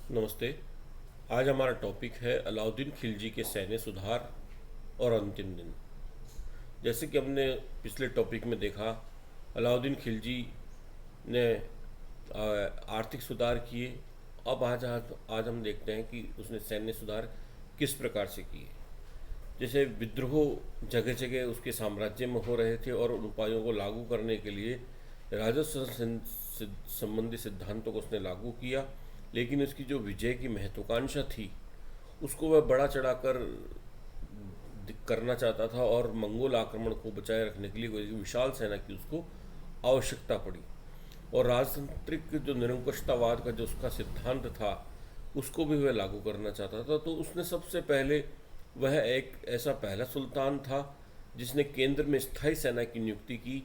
नमस्ते। आज हमारा टॉपिक है अलाउद्दीन खिलजी के सैन्य सुधार और अंतिम दिन। जैसे कि हमने पिछले टॉपिक में देखा, अलाउद्दीन खिलजी ने आर्थिक सुधार किए। अब आज हम देखते हैं कि उसने सैन्य सुधार किस प्रकार से किए। जैसे विद्रोह जगह जगह उसके साम्राज्य में हो रहे थे और उन उपायों को लागू करने के लिए राजस्व संबंधी सिद्धांतों को उसने लागू किया, लेकिन उसकी जो विजय की महत्वाकांक्षा थी उसको वह बड़ा चढ़ाकर करना चाहता था और मंगोल आक्रमण को बचाए रखने के लिए कोई विशाल सेना की उसको आवश्यकता पड़ी। और राजतांत्रिक जो निरंकुशतावाद का जो उसका सिद्धांत था उसको भी वह लागू करना चाहता था। तो उसने सबसे पहले, वह एक ऐसा पहला सुल्तान था जिसने केंद्र में स्थायी सेना की नियुक्ति की,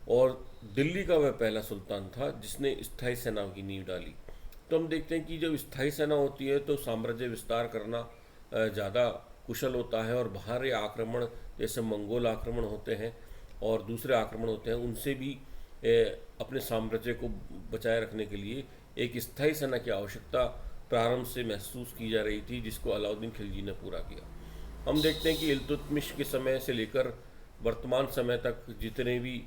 और दिल्ली का वह पहला सुल्तान था जिसने स्थायी सेना की नींव डाली। तो हम देखते हैं कि जब स्थायी सेना होती है तो साम्राज्य विस्तार करना ज़्यादा कुशल होता है, और बाहरी आक्रमण जैसे मंगोल आक्रमण होते हैं और दूसरे आक्रमण होते हैं उनसे भी अपने साम्राज्य को बचाए रखने के लिए एक स्थायी सेना की आवश्यकता प्रारंभ से महसूस की जा रही थी, जिसको अलाउद्दीन खिलजी ने पूरा किया। हम देखते हैं कि इल्तुतमिश के समय से लेकर वर्तमान समय तक जितने भी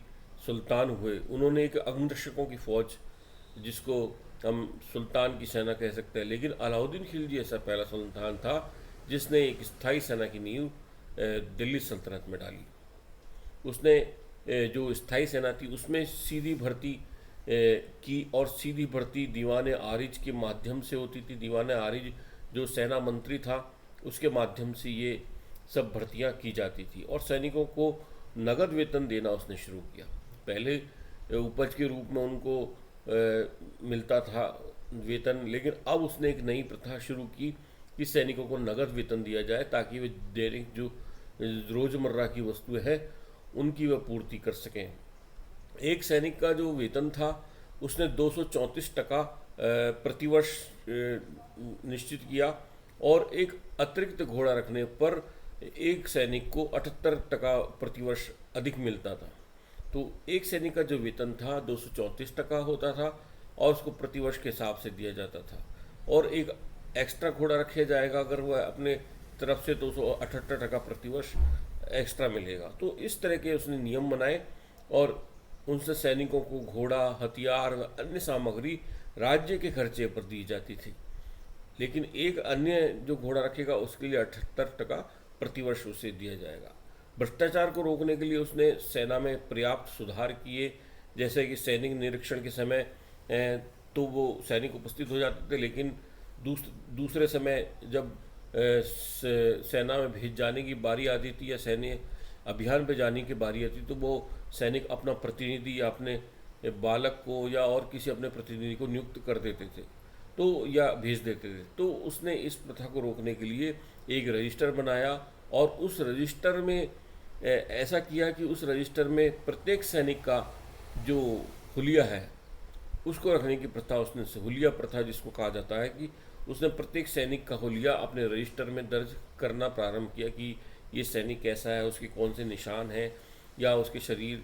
सुल्तान हुए, उन्होंने एक अंगरक्षकों की फौज, जिसको हम सुल्तान की सेना कह सकते हैं, लेकिन अलाउद्दीन खिलजी ऐसा पहला सुल्तान था जिसने एक स्थायी सेना की नींव दिल्ली सल्तनत में डाली। उसने जो स्थायी सेना थी उसमें सीधी भर्ती की, और सीधी भर्ती दीवान आरिज के माध्यम से होती थी। दीवान आरिज जो सेना मंत्री था उसके माध्यम से ये सब भर्तियां की जाती थी, और सैनिकों को नगद वेतन देना उसने शुरू किया। पहले उपज के रूप में उनको मिलता था वेतन, लेकिन अब उसने एक नई प्रथा शुरू की कि सैनिकों को नगद वेतन दिया जाए ताकि वे दैनिक जो रोज़मर्रा की वस्तुएं हैं उनकी वह पूर्ति कर सकें। एक सैनिक का जो वेतन था उसने 234 टका प्रतिवर्ष निश्चित किया, और एक अतिरिक्त घोड़ा रखने पर एक सैनिक को 78 टका प्रतिवर्ष अधिक मिलता था। तो एक सैनिक का जो वेतन था 234 टका होता था, और उसको प्रतिवर्ष के हिसाब से दिया जाता था। और एक एक्स्ट्रा घोड़ा रखा जाएगा अगर वह अपने तरफ से 278 टका प्रतिवर्ष एक्स्ट्रा मिलेगा। तो इस तरह के उसने नियम बनाए, और उनसे सैनिकों को घोड़ा, हथियार व अन्य सामग्री राज्य के खर्चे पर दी जाती थी। लेकिन एक अन्य जो घोड़ा रखेगा उसके लिए 78 टका प्रतिवर्ष उसे दिया जाएगा। भ्रष्टाचार को रोकने के लिए उसने सेना में पर्याप्त सुधार किए। जैसे कि सैनिक निरीक्षण के समय तो वो सैनिक उपस्थित हो जाते थे, लेकिन दूसरे समय जब सेना में भेज जाने की बारी आती थी या सैन्य अभियान पर जाने की बारी आती तो वो सैनिक अपना प्रतिनिधि या अपने बालक को या और किसी अपने प्रतिनिधि को नियुक्त कर देते थे, तो या भेज देते थे। तो उसने इस प्रथा को रोकने के लिए एक रजिस्टर बनाया, और उस रजिस्टर में ऐसा किया कि उस रजिस्टर में प्रत्येक सैनिक का जो हुलिया है उसको रखने की प्रथा उसने, हुलिया प्रथा जिसको कहा जाता है, कि उसने प्रत्येक सैनिक का हुलिया अपने रजिस्टर में दर्ज करना प्रारंभ किया कि ये सैनिक कैसा है, उसके कौन से निशान हैं, या उसके शरीर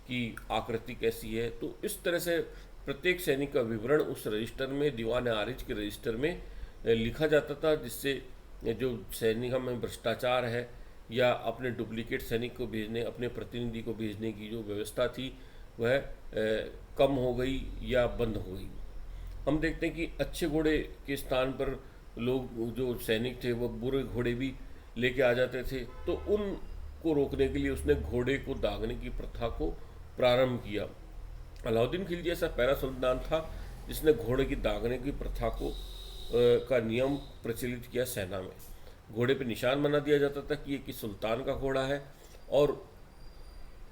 की आकृति कैसी है। तो इस तरह से प्रत्येक सैनिक का विवरण उस रजिस्टर में, दीवान आरिज के रजिस्टर में लिखा जाता था, जिससे जो सैनिक में भ्रष्टाचार है या अपने डुप्लीकेट सैनिक को भेजने, अपने प्रतिनिधि को भेजने की जो व्यवस्था थी वह कम हो गई या बंद हो गई। हम देखते हैं कि अच्छे घोड़े के स्थान पर लोग जो सैनिक थे वो बुरे घोड़े भी लेके आ जाते थे, तो उनको रोकने के लिए उसने घोड़े को दागने की प्रथा को प्रारंभ किया। अलाउद्दीन खिलजी ऐसा पहला सुल्तान था जिसने घोड़े की दागने की प्रथा को का नियम प्रचलित किया सेना में। घोड़े पे निशान बना दिया जाता था कि ये किस सुल्तान का घोड़ा है, और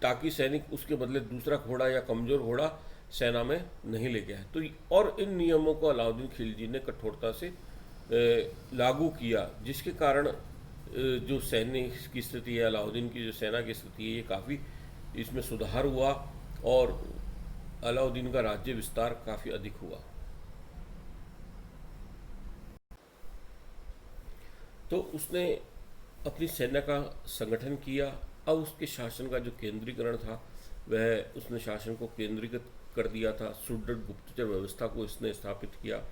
ताकि सैनिक उसके बदले दूसरा घोड़ा या कमज़ोर घोड़ा सेना में नहीं लेके आए। तो और इन नियमों को अलाउद्दीन खिलजी ने कठोरता से लागू किया, जिसके कारण जो सैन्य की स्थिति है, अलाउद्दीन की जो सेना की स्थिति है, ये काफ़ी इसमें सुधार हुआ, और अलाउद्दीन का राज्य विस्तार काफ़ी अधिक हुआ। तो उसने अपनी सेना का संगठन किया। अब उसके शासन का जो केंद्रीकरण था वह, उसने शासन को केंद्रीकृत कर दिया था। सुदृढ़ गुप्तचर व्यवस्था को इसने स्थापित किया।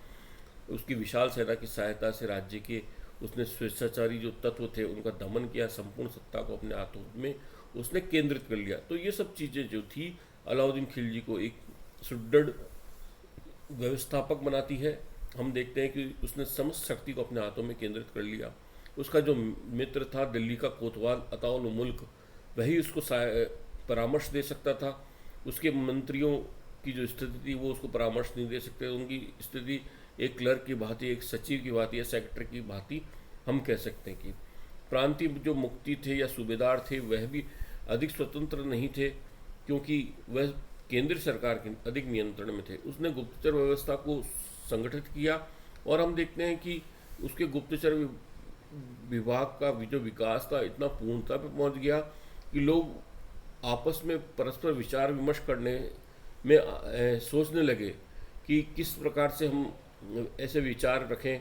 उसकी विशाल सेना की सहायता से राज्य के उसने स्वेच्छाचारी जो तत्व थे उनका दमन किया, संपूर्ण सत्ता को अपने हाथों में उसने केंद्रित कर लिया। तो ये सब चीज़ें जो थी अलाउद्दीन खिलजी को एक सुदृढ़ व्यवस्थापक बनाती है। हम देखते हैं कि उसने समस्त शक्ति को अपने हाथों में केंद्रित कर लिया। उसका जो मित्र था दिल्ली का कोतवाल अताउल मुल्क, वही उसको परामर्श दे सकता था। उसके मंत्रियों की जो स्थिति थी वो उसको परामर्श नहीं दे सकते। उनकी स्थिति एक क्लर्क की भांति, एक सचिव की भांति या सेक्रेटरी की भांति हम कह सकते हैं कि प्रांतीय जो मुक्ति थे या सूबेदार थे वह भी अधिक स्वतंत्र नहीं थे, क्योंकि वह केंद्र सरकार के अधिक नियंत्रण में थे। उसने गुप्तचर व्यवस्था को संगठित किया और हम देखते हैं कि उसके गुप्तचर विभाग का जो विकास था इतना पूर्णता पर पहुंच गया कि लोग आपस में परस्पर विचार विमर्श करने में सोचने लगे कि किस प्रकार से हम ऐसे विचार रखें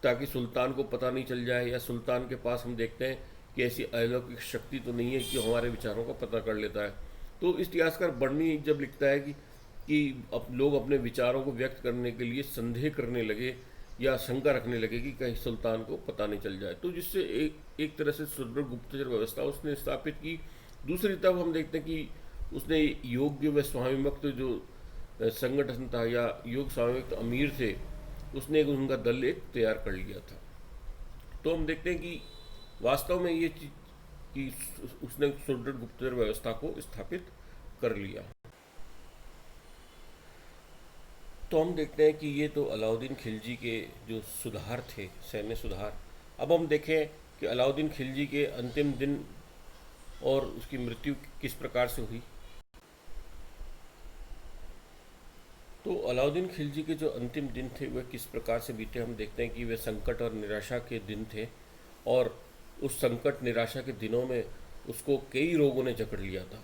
ताकि सुल्तान को पता नहीं चल जाए, या सुल्तान के पास हम देखते हैं कि ऐसी अलौकिक शक्ति तो नहीं है कि हमारे विचारों का पता कर लेता है। तो इतिहासकार बर्नी जब लिखता है कि अब लोग अपने विचारों को व्यक्त करने के लिए संदेह करने लगे या शंका रखने लगे कि कहीं सुल्तान को पता नहीं चल जाए, तो जिससे एक तरह से सुदृढ़ गुप्तचर व्यवस्था उसने स्थापित की। दूसरी तरफ हम देखते हैं कि उसने योग्य व स्वामिभक्त जो संगठन था या योग स्वामिभक्त अमीर थे, उसने उनका दल एक तैयार कर लिया था। तो हम देखते हैं कि वास्तव में ये चीज कि उसने सुदृढ़ गुप्तचर व्यवस्था को स्थापित कर लिया। तो हम देखते हैं कि ये तो अलाउद्दीन खिलजी के जो सुधार थे, सैन्य सुधार। अब हम देखें कि अलाउद्दीन खिलजी के अंतिम दिन और उसकी मृत्यु किस प्रकार से हुई। तो अलाउद्दीन खिलजी के जो अंतिम दिन थे वह किस प्रकार से बीते, हम देखते हैं कि वे संकट और निराशा के दिन थे, और उस संकट निराशा के दिनों में उसको कई रोगों ने जकड़ लिया था,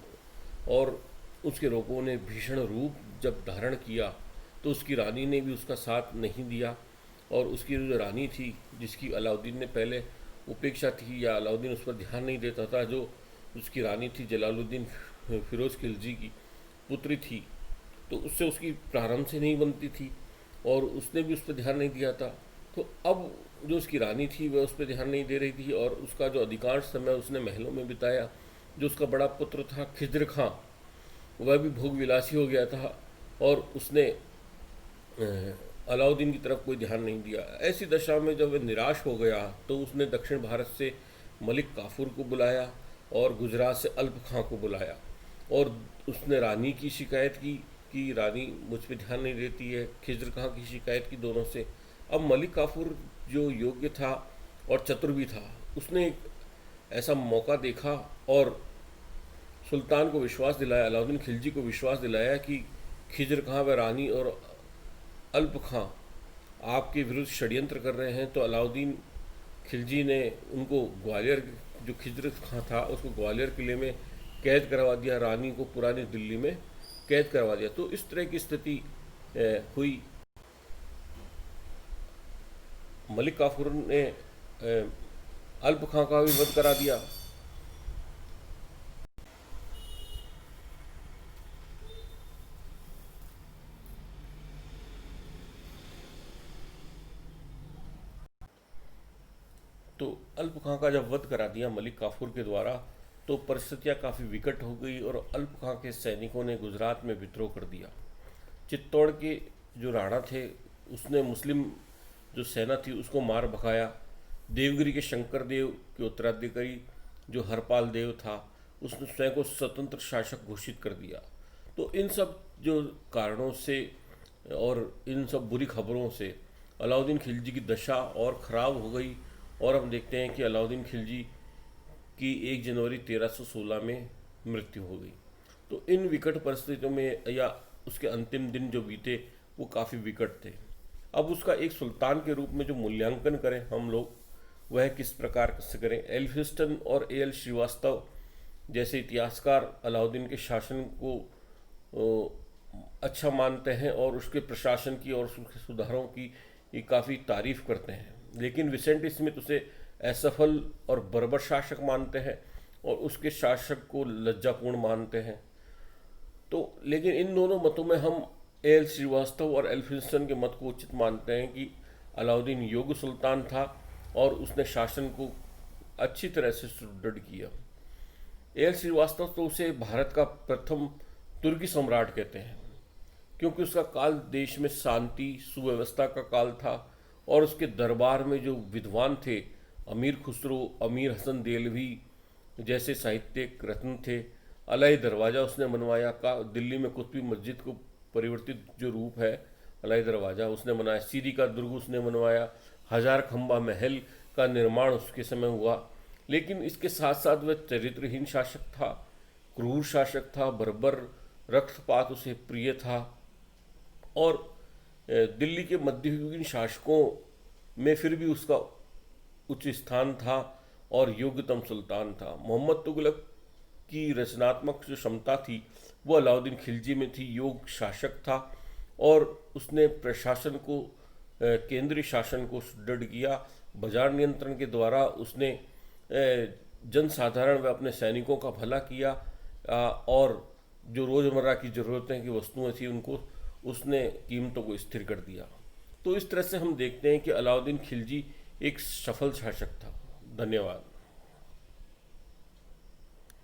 और उसके रोगों ने भीषण रूप जब धारण किया तो उसकी रानी ने भी उसका साथ नहीं दिया। और उसकी जो रानी थी जिसकी अलाउद्दीन ने पहले उपेक्षा थी या अलाउद्दीन उस पर ध्यान नहीं देता था, जो उसकी रानी थी जलालुद्दीन फिरोज खिलजी की पुत्री थी, तो उससे उसकी प्रारंभ से नहीं बनती थी और उसने भी उस पर ध्यान नहीं दिया था। तो अब जो उसकी रानी थी वह उस पर ध्यान नहीं दे रही थी और उसका जो अधिकांश समय उसने महलों में बिताया। जो उसका बड़ा पुत्र था खिज्र खां, वह भी भोग विलासी हो गया था और उसने अलाउद्दीन की तरफ कोई ध्यान नहीं दिया। ऐसी दशा में जब वह निराश हो गया तो उसने दक्षिण भारत से मलिक काफूर को बुलाया और गुजरात से अल्प खां को बुलाया, और उसने रानी की शिकायत की कि रानी मुझ पर ध्यान नहीं देती है, खिज्र खां की शिकायत की दोनों से। अब मलिक काफूर जो योग्य था और चतुर भी था, उसने एक ऐसा मौका देखा और सुल्तान को विश्वास दिलाया, अलाउद्दीन खिलजी को विश्वास दिलाया कि खिज्र खां व रानी और अल्प खां आपके विरुद्ध षड्यंत्र कर रहे हैं। तो अलाउद्दीन खिलजी ने उनको ग्वालियर, जो खिज्र खां था उसको ग्वालियर किले में कैद करवा दिया, रानी को पुरानी दिल्ली में कैद करवा दिया। तो इस तरह की स्थिति हुई। मलिक काफूर ने अल्प खां का भी वध करा दिया। तो अल्प खां का जब वध करा दिया मलिक काफूर के द्वारा, तो परिस्थितियां काफ़ी विकट हो गई और अल्प खां के सैनिकों ने गुजरात में विद्रोह कर दिया। चित्तौड़ के जो राणा थे उसने मुस्लिम जो सेना थी उसको मार भगाया। देवगिरी के शंकर देव के उत्तराधिकारी जो हरपाल देव था उसने स्वयं को स्वतंत्र शासक घोषित कर दिया। तो इन सब जो कारणों से और इन सब बुरी खबरों से अलाउद्दीन खिलजी की दशा और ख़राब हो गई, और हम देखते हैं कि अलाउद्दीन खिलजी की 1 जनवरी 1316 में मृत्यु हो गई। तो इन विकट परिस्थितियों में या उसके अंतिम दिन जो बीते वो काफ़ी विकट थे। अब उसका एक सुल्तान के रूप में जो मूल्यांकन करें हम लोग, वह किस प्रकार से करें। एल्फिंस्टन और एल श्रीवास्तव जैसे इतिहासकार अलाउद्दीन के शासन को अच्छा मानते हैं और उसके प्रशासन की और उसके सुधारों की काफ़ी तारीफ करते हैं, लेकिन विसेंट स्मिथ उसे असफल और बर्बर शासक मानते हैं और उसके शासक को लज्जापूर्ण मानते हैं। तो लेकिन इन दोनों मतों में हम एल श्रीवास्तव और एल्फिंस्टन के मत को उचित मानते हैं कि अलाउद्दीन योग्य सुल्तान था और उसने शासन को अच्छी तरह से सुदृढ़ किया। एल श्रीवास्तव तो उसे भारत का प्रथम तुर्की सम्राट कहते हैं, क्योंकि उसका काल देश में शांति सुव्यवस्था का काल था और उसके दरबार में जो विद्वान थे, अमीर खुसरो, अमीर हसन देलवी जैसे साहित्यिक रत्न थे। अलाई दरवाज़ा उसने बनवाया का दिल्ली में कुतुबी मस्जिद को परिवर्तित जो रूप है अलाई दरवाज़ा उसने बनाया। सीरी का दुर्ग उसने बनवाया। हजार खंबा महल का निर्माण उसके समय हुआ। लेकिन इसके साथ साथ वह चरित्रहीन शासक था, क्रूर शासक था, बर्बर रक्तपात उसे प्रिय था और दिल्ली के मध्ययुगीन शासकों में फिर भी उसका उच्च स्थान था और योग्यतम सुल्तान था। मोहम्मद तुगलक की रचनात्मक जो क्षमता थी वो अलाउद्दीन खिलजी में थी। योग शासक था और उसने प्रशासन को केंद्रीय शासन को सुदृढ़ किया। बाजार नियंत्रण के द्वारा उसने जन साधारण व अपने सैनिकों का भला किया और जो रोज़मर्रा की ज़रूरतें की वस्तुएं थी उनको उसने कीमतों को स्थिर कर दिया। तो इस तरह से हम देखते हैं कि अलाउद्दीन खिलजी एक सफल शासक था। धन्यवाद।